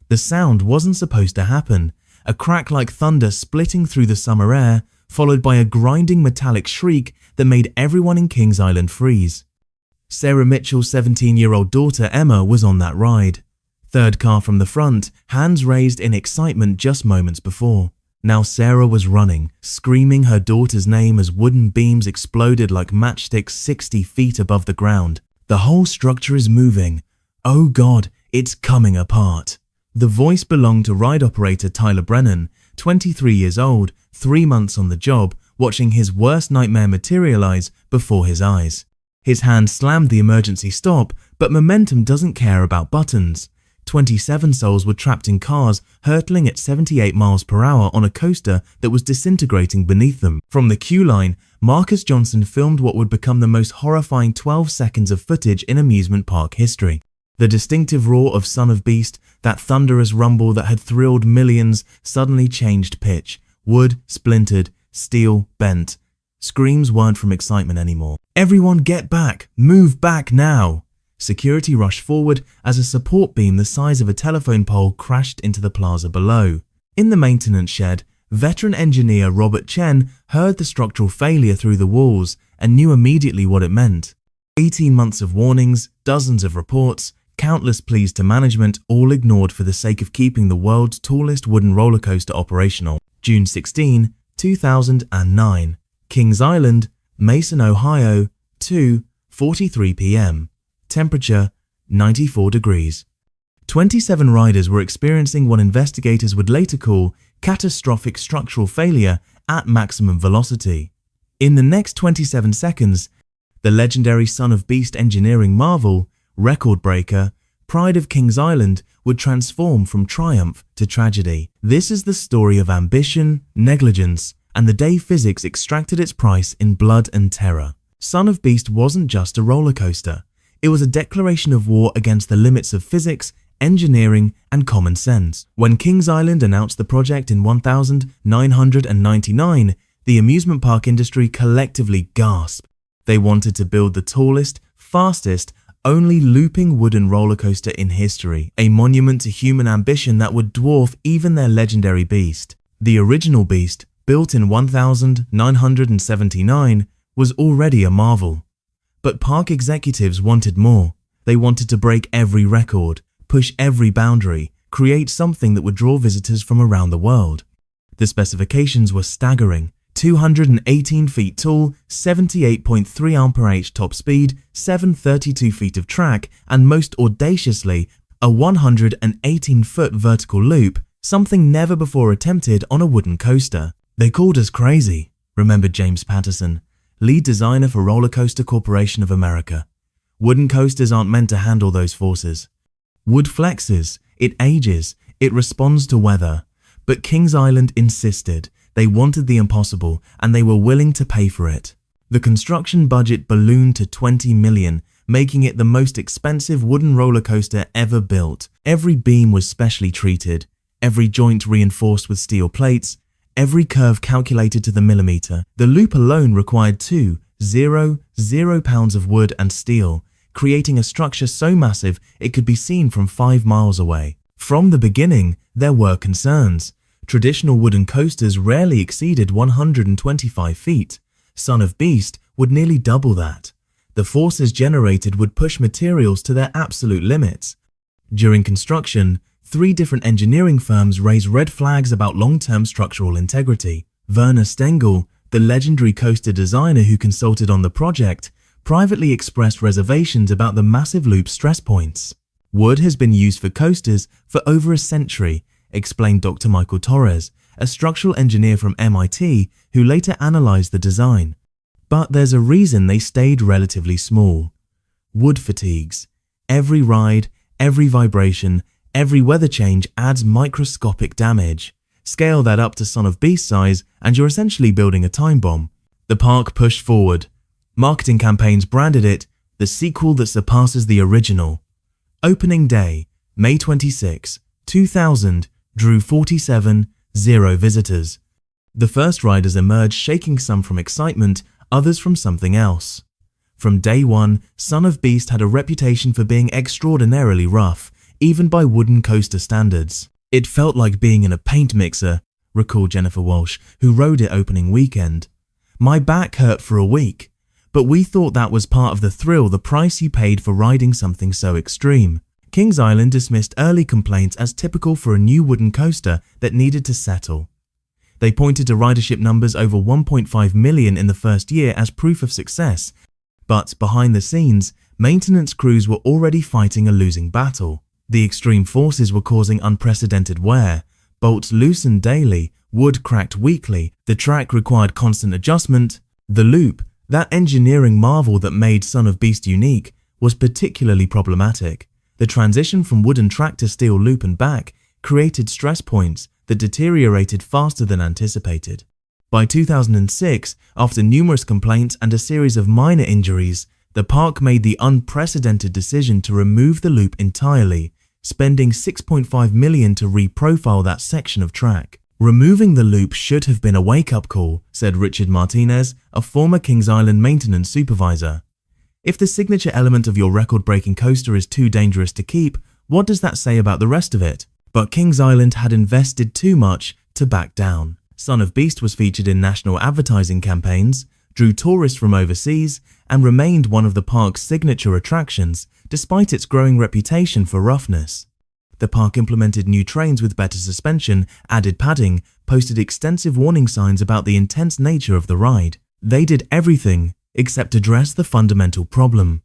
The sound wasn't supposed to happen, a crack like thunder splitting through the summer air, followed by a grinding metallic shriek that made everyone in Kings Island freeze. Sarah Mitchell's 17-year-old daughter Emma was on that ride. Third car from the front, hands raised in excitement just moments before. Now Sarah was running, screaming her daughter's name as wooden beams exploded like matchsticks 60 feet above the ground. The whole structure is moving. Oh God, it's coming apart. The voice belonged to ride operator Tyler Brennan, 23 years old, 3 months on the job, watching his worst nightmare materialize before his eyes. His hand slammed the emergency stop, but momentum doesn't care about buttons. 27 souls were trapped in cars, hurtling at 78 miles per hour on a coaster that was disintegrating beneath them. From the queue line, Marcus Johnson filmed what would become the most horrifying 12 seconds of footage in amusement park history. The distinctive roar of Son of Beast, that thunderous rumble that had thrilled millions, suddenly changed pitch. Wood splintered, steel bent. Screams weren't from excitement anymore. Everyone get back! Move back now! Security rushed forward as a support beam the size of a telephone pole crashed into the plaza below. In the maintenance shed, veteran engineer Robert Chen heard the structural failure through the walls and knew immediately what it meant. 18 months of warnings, dozens of reports, countless pleas to management, all ignored for the sake of keeping the world's tallest wooden roller coaster operational. June 16, 2009. Kings Island, Mason, Ohio, 2:43 p.m. Temperature 94 degrees. 27 riders were experiencing what investigators would later call catastrophic structural failure at maximum velocity. In the next 27 seconds, the legendary Son of Beast engineering marvel, record breaker, pride of Kings Island would transform from triumph to tragedy. This is the story of ambition, negligence, and the day physics extracted its price in blood and terror. Son of Beast wasn't just a roller coaster. It was a declaration of war against the limits of physics, engineering, and common sense. When Kings Island announced the project in 1999, the amusement park industry collectively gasped. They wanted to build the tallest, fastest, only looping wooden roller coaster in history, a monument to human ambition that would dwarf even their legendary beast. The original beast, built in 1979, was already a marvel. But park executives wanted more. They wanted to break every record, push every boundary, create something that would draw visitors from around the world. The specifications were staggering. 218 feet tall, 78.3 mph top speed, 732 feet of track, and most audaciously, a 118-foot vertical loop, something never before attempted on a wooden coaster. They called us crazy, remembered James Patterson, lead designer for Roller Coaster Corporation of America. Wooden coasters aren't meant to handle those forces. Wood flexes, it ages, it responds to weather. But Kings Island insisted. They wanted the impossible, and they were willing to pay for it. The construction budget ballooned to $20 million, making it the most expensive wooden roller coaster ever built. Every beam was specially treated, every joint reinforced with steel plates, every curve calculated to the millimeter. The loop alone required 2,000 pounds of wood and steel, creating a structure so massive it could be seen from 5 miles away. From the beginning, there were concerns. Traditional wooden coasters rarely exceeded 125 feet. Son of Beast would nearly double that. The forces generated would push materials to their absolute limits. During construction, 3 different engineering firms raised red flags about long-term structural integrity. Werner Stengel, the legendary coaster designer who consulted on the project, privately expressed reservations about the massive loop stress points. Wood has been used for coasters for over a century, explained Dr. Michael Torres, a structural engineer from MIT who later analyzed the design. But there's a reason they stayed relatively small. Wood fatigues. Every ride, every vibration, every weather change adds microscopic damage. Scale that up to Son of Beast size and you're essentially building a time bomb. The park pushed forward. Marketing campaigns branded it the sequel that surpasses the original. Opening day, May 26, 2000, drew 47,000 visitors. The first riders emerged shaking, some from excitement, others from something else. From day one, Son of Beast had a reputation for being extraordinarily rough, even by wooden coaster standards. "It felt like being in a paint mixer," recalled Jennifer Walsh, who rode it opening weekend. "My back hurt for a week, but we thought that was part of the thrill, the price you paid for riding something so extreme." Kings Island dismissed early complaints as typical for a new wooden coaster that needed to settle. They pointed to ridership numbers over 1.5 million in the first year as proof of success, but behind the scenes, maintenance crews were already fighting a losing battle. The extreme forces were causing unprecedented wear. Bolts loosened daily, wood cracked weekly, the track required constant adjustment. The loop, that engineering marvel that made Son of Beast unique, was particularly problematic. The transition from wooden track to steel loop and back created stress points that deteriorated faster than anticipated. By 2006, after numerous complaints and a series of minor injuries, the park made the unprecedented decision to remove the loop entirely, spending $6.5 million to reprofile that section of track. "Removing the loop should have been a wake-up call," said Richard Martinez, a former Kings Island maintenance supervisor. "If the signature element of your record-breaking coaster is too dangerous to keep, what does that say about the rest of it?" But Kings Island had invested too much to back down. Son of Beast was featured in national advertising campaigns, drew tourists from overseas, and remained one of the park's signature attractions despite its growing reputation for roughness. The park implemented new trains with better suspension, added padding, posted extensive warning signs about the intense nature of the ride. They did everything except address the fundamental problem.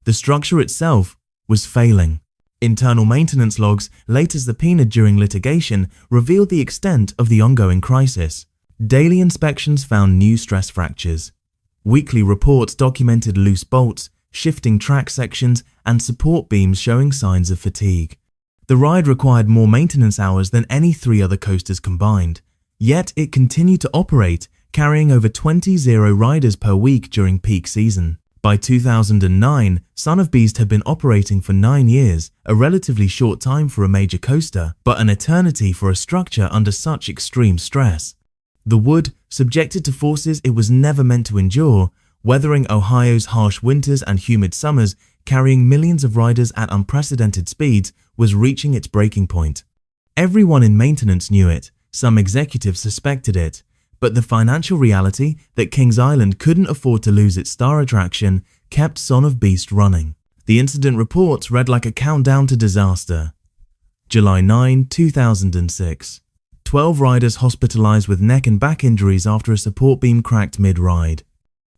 The structure itself was failing. Internal maintenance logs, later subpoenaed during litigation, revealed the extent of the ongoing crisis. Daily inspections found new stress fractures. Weekly reports documented loose bolts, shifting track sections, and support beams showing signs of fatigue. The ride required more maintenance hours than any three other coasters combined, yet it continued to operate, carrying over 20 riders per week during peak season. By 2009, Son of Beast had been operating for 9 years, a relatively short time for a major coaster, but an eternity for a structure under such extreme stress. The wood, subjected to forces it was never meant to endure, weathering Ohio's harsh winters and humid summers, carrying millions of riders at unprecedented speeds, was reaching its breaking point. Everyone in maintenance knew it, some executives suspected it, but the financial reality that Kings Island couldn't afford to lose its star attraction kept Son of Beast running. The incident reports read like a countdown to disaster. July 9, 2006. 12 riders hospitalized with neck and back injuries after a support beam cracked mid-ride.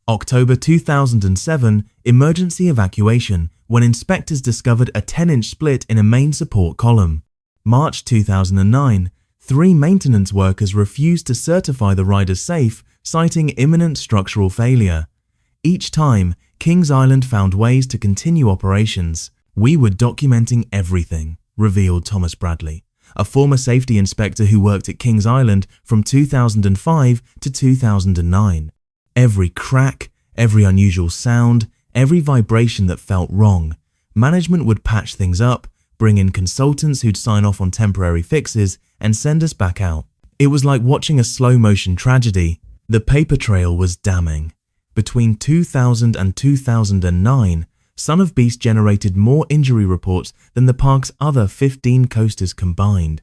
October 2007, emergency evacuation when inspectors discovered a 10-inch split in a main support column. March 2009, 3 maintenance workers refused to certify the ride as safe, citing imminent structural failure. Each time, Kings Island found ways to continue operations. "We were documenting everything," revealed Thomas Bradley, a former safety inspector who worked at Kings Island from 2005 to 2009. "Every crack, every unusual sound, every vibration that felt wrong. Management would patch things up, bring in consultants who'd sign off on temporary fixes, and send us back out. It was like watching a slow-motion tragedy. The paper trail was damning. Between 2000 and 2009, Son of Beast generated more injury reports than the park's other 15 coasters combined.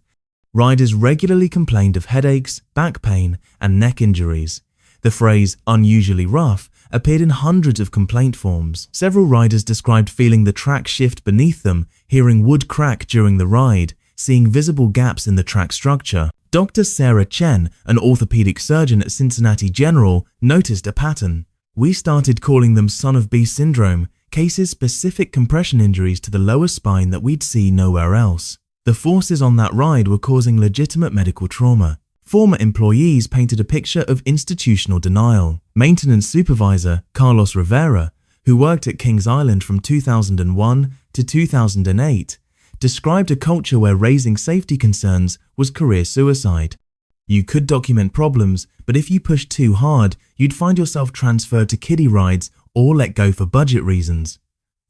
Riders regularly complained of headaches, back pain, and neck injuries. The phrase "unusually rough" appeared in hundreds of complaint forms. Several riders described feeling the track shift beneath them, hearing wood crack during the ride, seeing visible gaps in the track structure. Dr. Sarah Chen, an orthopedic surgeon at Cincinnati General, noticed a pattern. "We started calling them Son of Beast syndrome, cases-specific compression injuries to the lower spine that we'd see nowhere else. The forces on that ride were causing legitimate medical trauma." Former employees painted a picture of institutional denial. Maintenance supervisor Carlos Rivera, who worked at Kings Island from 2001 to 2008, described a culture where raising safety concerns was career suicide. "You could document problems, but if you pushed too hard, you'd find yourself transferred to kiddie rides or let go for budget reasons."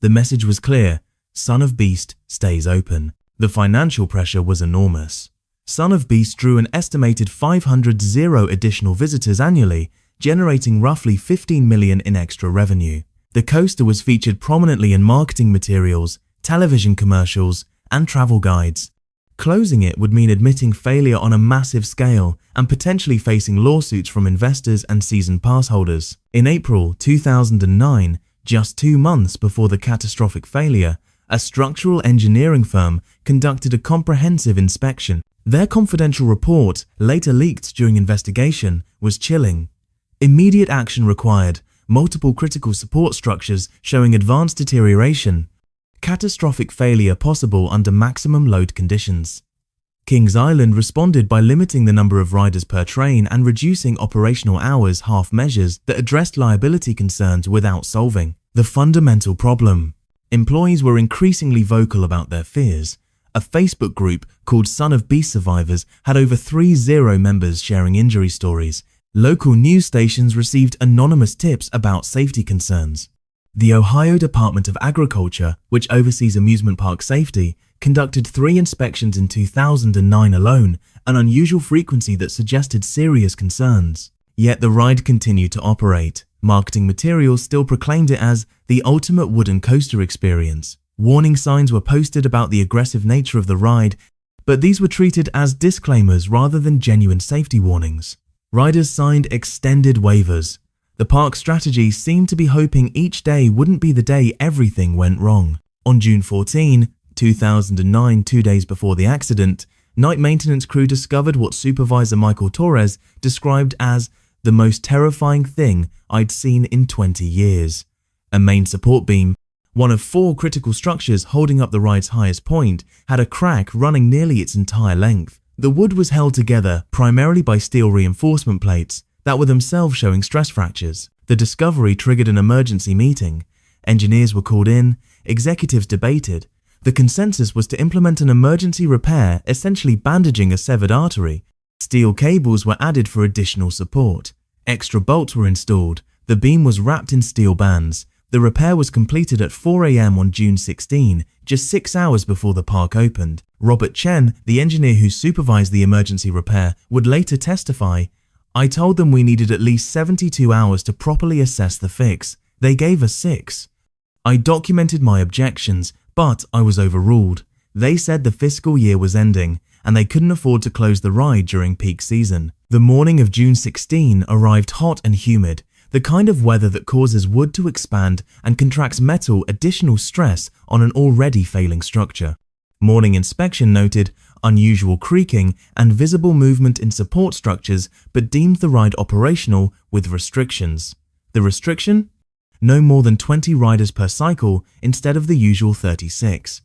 The message was clear: Son of Beast stays open. The financial pressure was enormous. Son of Beast drew an estimated 500 additional visitors annually, generating roughly $15 million in extra revenue. The coaster was featured prominently in marketing materials, television commercials, and travel guides. Closing it would mean admitting failure on a massive scale and potentially facing lawsuits from investors and season pass holders. In April 2009, just 2 months before the catastrophic failure, a structural engineering firm conducted a comprehensive inspection. Their confidential report, later leaked during investigation, was chilling. Immediate action required, multiple critical support structures showing advanced deterioration, catastrophic failure possible under maximum load conditions. Kings Island responded by limiting the number of riders per train and reducing operational hours, half measures that addressed liability concerns without solving the fundamental problem. Employees were increasingly vocal about their fears. A Facebook group called Son of Beast Survivors had over 30 members sharing injury stories. Local news stations received anonymous tips about safety concerns. The Ohio Department of Agriculture, which oversees amusement park safety, conducted 3 inspections in 2009 alone, an unusual frequency that suggested serious concerns. Yet the ride continued to operate. Marketing materials still proclaimed it as the ultimate wooden coaster experience. Warning signs were posted about the aggressive nature of the ride, but these were treated as disclaimers rather than genuine safety warnings. Riders signed extended waivers. The park's strategy seemed to be hoping each day wouldn't be the day everything went wrong. On June 14, 2009, 2 days before the accident, night maintenance crew discovered what Supervisor Michael Torres described as the most terrifying thing I'd seen in 20 years. A main support beam, one of 4 critical structures holding up the ride's highest point, had a crack running nearly its entire length. The wood was held together primarily by steel reinforcement plates that were themselves showing stress fractures. The discovery triggered an emergency meeting. Engineers were called in, executives debated. The consensus was to implement an emergency repair, essentially bandaging a severed artery. Steel cables were added for additional support. Extra bolts were installed. The beam was wrapped in steel bands. The repair was completed at 4 a.m. on June 16, just 6 hours before the park opened. Robert Chen, the engineer who supervised the emergency repair, would later testify, "I told them we needed at least 72 hours to properly assess the fix. They gave us 6. I documented my objections, but I was overruled. They said the fiscal year was ending, and they couldn't afford to close the ride during peak season." The morning of June 16 arrived hot and humid, the kind of weather that causes wood to expand and contracts metal additional stress on an already failing structure. Morning inspection noted unusual creaking and visible movement in support structures, but deemed the ride operational with restrictions. The restriction? No more than 20 riders per cycle instead of the usual 36.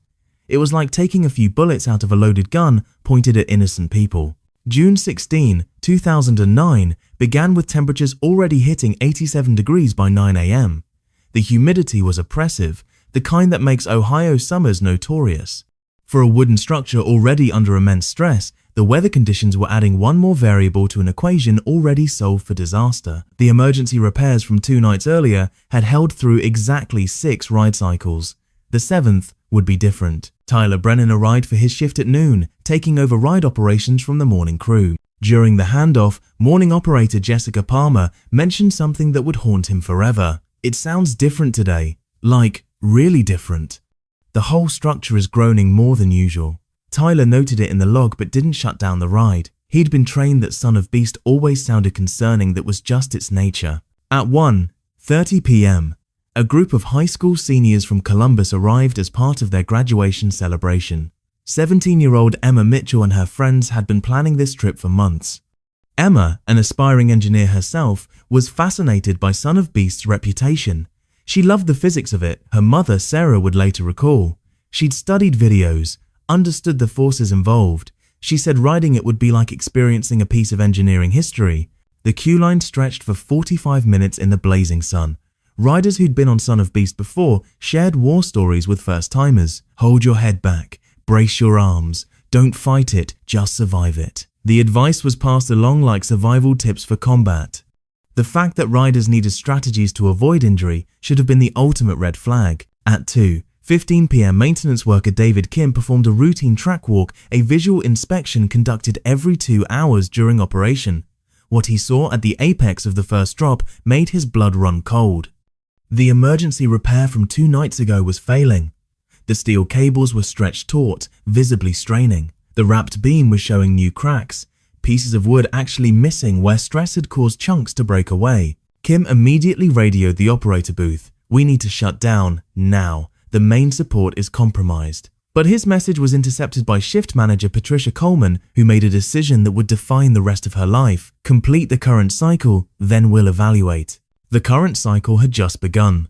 It was like taking a few bullets out of a loaded gun pointed at innocent people. June 16, 2009 began with temperatures already hitting 87 degrees by 9 a.m. The humidity was oppressive, the kind that makes Ohio summers notorious. For a wooden structure already under immense stress, the weather conditions were adding one more variable to an equation already solved for disaster. The emergency repairs from 2 nights earlier had held through exactly 6 ride cycles. The 7th would be different. Tyler Brennan arrived for his shift at noon, taking over ride operations from the morning crew. During the handoff, morning operator Jessica Palmer mentioned something that would haunt him forever. "It sounds different today. Like, really different. The whole structure is groaning more than usual." Tyler noted it in the log but didn't shut down the ride. He'd been trained that Son of Beast always sounded concerning, that was just its nature. At 1:30 p.m., a group of high school seniors from Columbus arrived as part of their graduation celebration. 17-year-old Emma Mitchell and her friends had been planning this trip for months. Emma, an aspiring engineer herself, was fascinated by Son of Beast's reputation. She loved the physics of it, her mother Sarah would later recall. She'd studied videos, understood the forces involved. She said riding it would be like experiencing a piece of engineering history. The queue line stretched for 45 minutes in the blazing sun. Riders who'd been on Son of Beast before shared war stories with first-timers. "Hold your head back, brace your arms, don't fight it, just survive it." The advice was passed along like survival tips for combat. The fact that riders needed strategies to avoid injury should have been the ultimate red flag. At 2:15 p.m. maintenance worker David Kim performed a routine track walk, a visual inspection conducted every 2 hours during operation. What he saw at the apex of the first drop made his blood run cold. The emergency repair from 2 nights ago was failing. The steel cables were stretched taut, visibly straining. The wrapped beam was showing new cracks, pieces of wood actually missing where stress had caused chunks to break away. Kim immediately radioed the operator booth. "We need to shut down, now. The main support is compromised." But his message was intercepted by shift manager Patricia Coleman, who made a decision that would define the rest of her life. "Complete the current cycle, then we'll evaluate." The current cycle had just begun.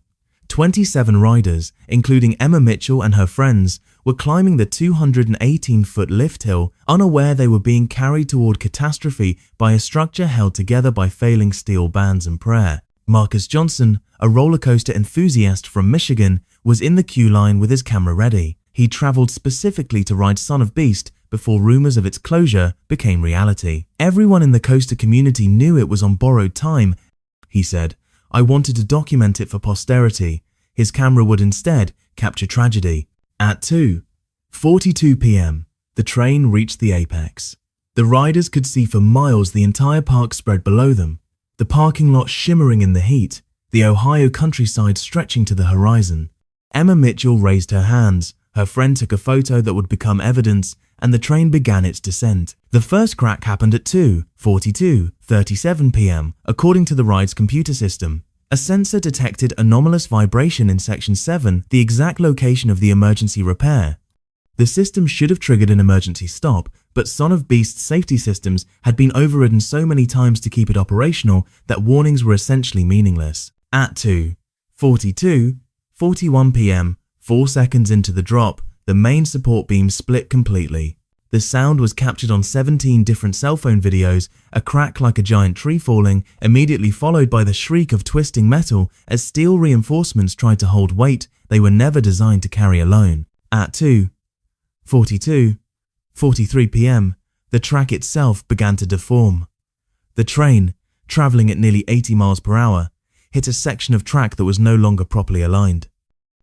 27 riders, including Emma Mitchell and her friends, were climbing the 218-foot lift hill, unaware they were being carried toward catastrophe by a structure held together by failing steel bands and prayer. Marcus Johnson, a roller coaster enthusiast from Michigan, was in the queue line with his camera ready. He traveled specifically to ride Son of Beast before rumors of its closure became reality. "Everyone in the coaster community knew it was on borrowed time," he said. "I wanted to document it for posterity." His camera would instead capture tragedy. At 2:42 p.m., the train reached the apex. The riders could see for miles the entire park spread below them, the parking lot shimmering in the heat, the Ohio countryside stretching to the horizon. Emma Mitchell raised her hands. Her friend took a photo that would become evidence, and the train began its descent. The first crack happened at 2:37 p.m., according to the ride's computer system. A sensor detected anomalous vibration in Section 7, the exact location of the emergency repair. The system should have triggered an emergency stop, but Son of Beast's safety systems had been overridden so many times to keep it operational that warnings were essentially meaningless. At 2:41 p.m., 4 seconds into the drop, the main support beam split completely. The sound was captured on 17 different cell phone videos, a crack like a giant tree falling, immediately followed by the shriek of twisting metal as steel reinforcements tried to hold weight they were never designed to carry alone. At 2:43 p.m., the track itself began to deform. The train, traveling at nearly 80 miles per hour, hit a section of track that was no longer properly aligned.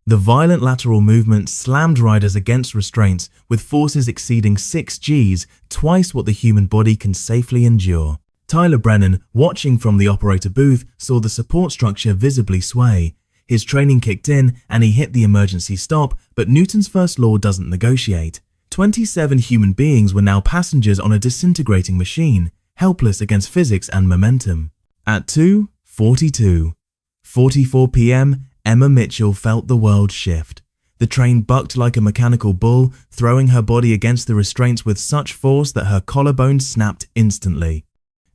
The violent lateral movement slammed riders against restraints with forces exceeding 6 Gs, twice what the human body can safely endure. Tyler Brennan, watching from the operator booth, saw the support structure visibly sway. His training kicked in and he hit the emergency stop, but Newton's first law doesn't negotiate. 27 human beings were now passengers on a disintegrating machine, helpless against physics and momentum. At 2:44 p.m., Emma Mitchell felt the world shift. The train bucked like a mechanical bull, throwing her body against the restraints with such force that her collarbone snapped instantly.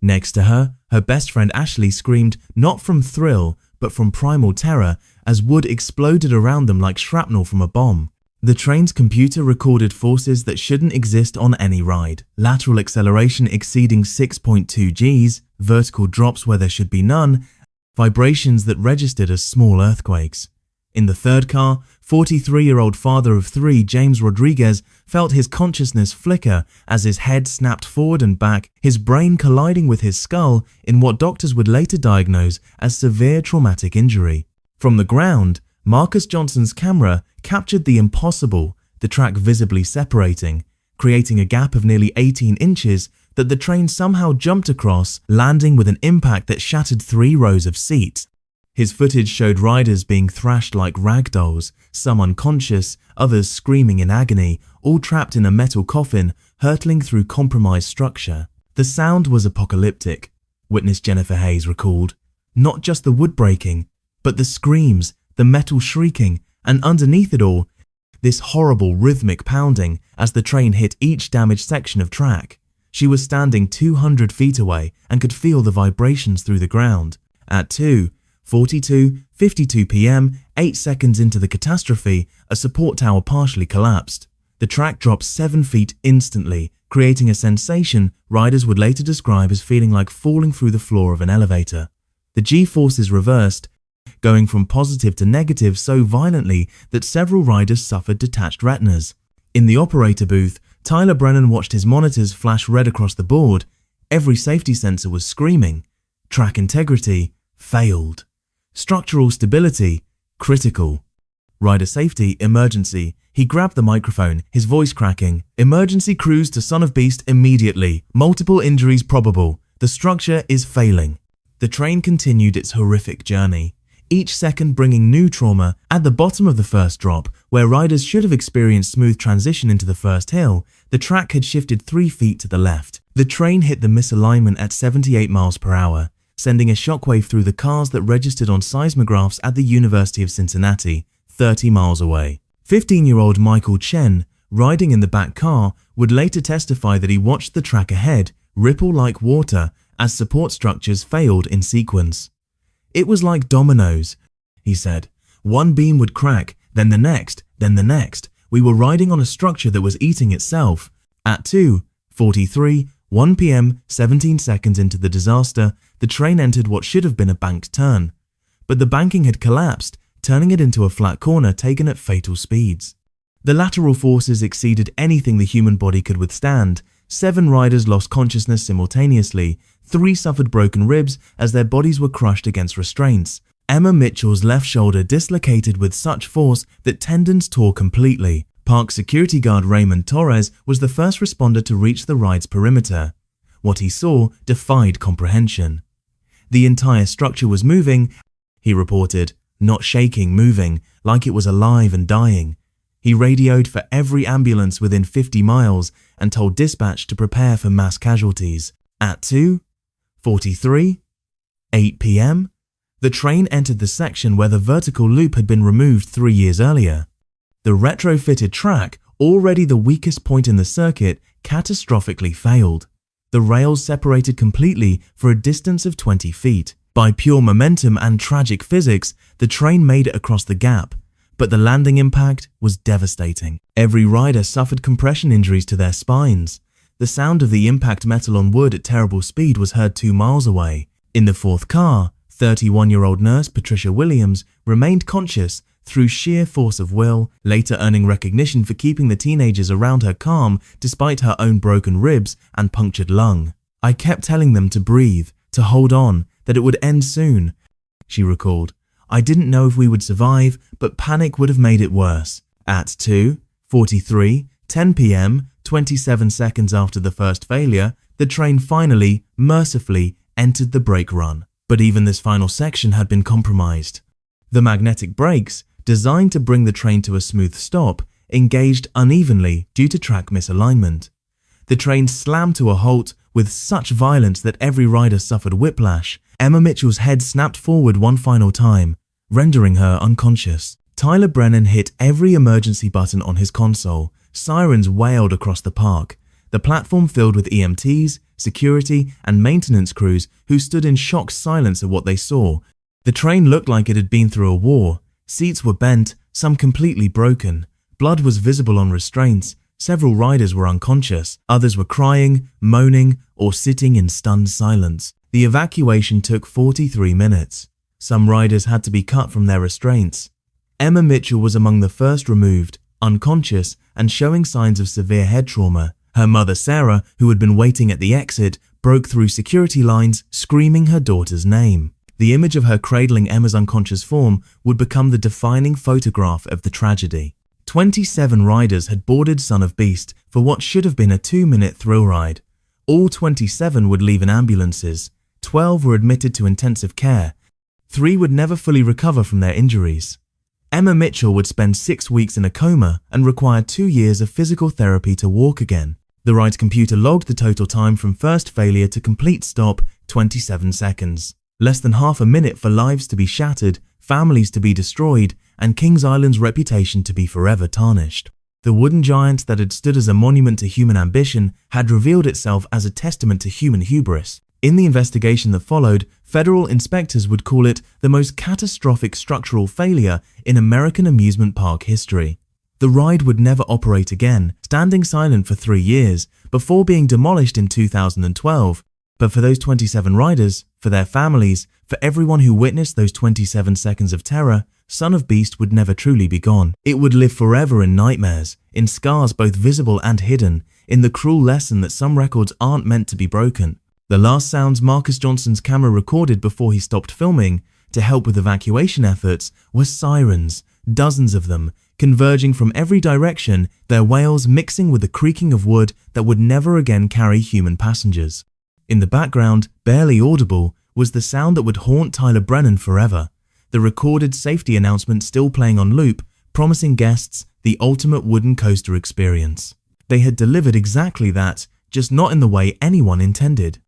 Next to her, her best friend Ashley screamed not from thrill, but from primal terror as wood exploded around them like shrapnel from a bomb. The train's computer recorded forces that shouldn't exist on any ride. Lateral acceleration exceeding 6.2 Gs, vertical drops where there should be none, vibrations that registered as small earthquakes. In the third car, 43-year-old father of 3 James Rodriguez felt his consciousness flicker as his head snapped forward and back, his brain colliding with his skull in what doctors would later diagnose as severe traumatic injury. From the ground, Marcus Johnson's camera captured the impossible, the track visibly separating, creating a gap of nearly 18 inches that the train somehow jumped across, landing with an impact that shattered 3 rows of seats. His footage showed riders being thrashed like ragdolls, some unconscious, others screaming in agony, all trapped in a metal coffin, hurtling through compromised structure. The sound was apocalyptic, witness Jennifer Hayes recalled. Not just the wood breaking, but the screams, the metal shrieking, and underneath it all, this horrible rhythmic pounding as the train hit each damaged section of track. She was standing 200 feet away and could feel the vibrations through the ground. At 2:52 p.m., 8 seconds into the catastrophe, a support tower partially collapsed. The track dropped 7 feet instantly, creating a sensation riders would later describe as feeling like falling through the floor of an elevator. The G-forces reversed, going from positive to negative so violently that several riders suffered detached retinas. In the operator booth, Tyler Brennan watched his monitors flash red across the board. Every safety sensor was screaming. Track integrity failed. Structural stability critical. Rider safety emergency. He grabbed the microphone, his voice cracking. Emergency crews to Son of Beast immediately. Multiple injuries probable. The structure is failing. The train continued its horrific journey. each second bringing new trauma. At the bottom of the first drop, where riders should have experienced smooth transition into the first hill, the track had shifted 3 feet to the left. The train hit the misalignment at 78 miles per hour, sending a shockwave through the cars that registered on seismographs at the University of Cincinnati, 30 miles away. 15-year-old Michael Chen, riding in the back car, would later testify that he watched the track ahead ripple like water as support structures failed in sequence. "It was like dominoes," he said. "One beam would crack, then the next, then the next. We were riding on a structure that was eating itself." At 2:43, 1 p.m., 17 seconds into the disaster, the train entered what should have been a banked turn. But the banking had collapsed, turning it into a flat corner taken at fatal speeds. The lateral forces exceeded anything the human body could withstand. 7 riders lost consciousness simultaneously. 3 suffered broken ribs as their bodies were crushed against restraints. Emma Mitchell's left shoulder dislocated with such force that tendons tore completely. Park security guard Raymond Torres was the first responder to reach the ride's perimeter. What he saw defied comprehension. "The entire structure was moving," he reported, "not shaking, moving, like it was alive and dying." He radioed for every ambulance within 50 miles and told dispatch to prepare for mass casualties. At 2:43, 8 p.m., the train entered the section where the vertical loop had been removed 3 years earlier. The retrofitted track, already the weakest point in the circuit, catastrophically failed. The rails separated completely for a distance of 20 feet. By pure momentum and tragic physics, the train made it across the gap, but the landing impact was devastating. Every rider suffered compression injuries to their spines. The sound of the impact metal on wood at terrible speed was heard 2 miles away. In the fourth car, 31-year-old nurse Patricia Williams remained conscious through sheer force of will, later earning recognition for keeping the teenagers around her calm despite her own broken ribs and punctured lung. "I kept telling them to breathe, to hold on, that it would end soon," she recalled. "I didn't know if we would survive, but panic would have made it worse." At 2:43, 10 p.m., 27 seconds after the first failure, the train finally, mercifully, entered the brake run. But even this final section had been compromised. The magnetic brakes, designed to bring the train to a smooth stop, engaged unevenly due to track misalignment. The train slammed to a halt with such violence that every rider suffered whiplash. Emma Mitchell's head snapped forward one final time, rendering her unconscious. Tyler Brennan hit every emergency button on his console. Sirens wailed across the park. The platform filled with EMTs, security, and maintenance crews who stood in shocked silence at what they saw. The train looked like it had been through a war. Seats were bent, some completely broken. Blood was visible on restraints. Several riders were unconscious. Others were crying, moaning, or sitting in stunned silence. The evacuation took 43 minutes. Some riders had to be cut from their restraints. Emma Mitchell was among the first removed, unconscious, and showing signs of severe head trauma. Her mother Sarah, who had been waiting at the exit, broke through security lines, screaming her daughter's name. The image of her cradling Emma's unconscious form would become the defining photograph of the tragedy. 27 riders had boarded Son of Beast for what should have been a 2-minute thrill ride. All 27 would leave in ambulances. 12 were admitted to intensive care. 3 would never fully recover from their injuries. Emma Mitchell would spend 6 weeks in a coma and require 2 years of physical therapy to walk again. The ride's computer logged the total time from first failure to complete stop, 27 seconds. Less than half a minute for lives to be shattered, families to be destroyed, and Kings Island's reputation to be forever tarnished. The wooden giant that had stood as a monument to human ambition had revealed itself as a testament to human hubris. In the investigation that followed, federal inspectors would call it the most catastrophic structural failure in American amusement park history. The ride would never operate again, standing silent for 3 years before being demolished in 2012. But for those 27 riders, for their families, for everyone who witnessed those 27 seconds of terror, Son of Beast would never truly be gone. It would live forever in nightmares, in scars both visible and hidden, in the cruel lesson that some records aren't meant to be broken. The last sounds Marcus Johnson's camera recorded before he stopped filming to help with evacuation efforts were sirens, dozens of them, converging from every direction, their wails mixing with the creaking of wood that would never again carry human passengers. In the background, barely audible, was the sound that would haunt Tyler Brennan forever. the recorded safety announcement still playing on loop, promising guests the ultimate wooden coaster experience. They had delivered exactly that, just not in the way anyone intended.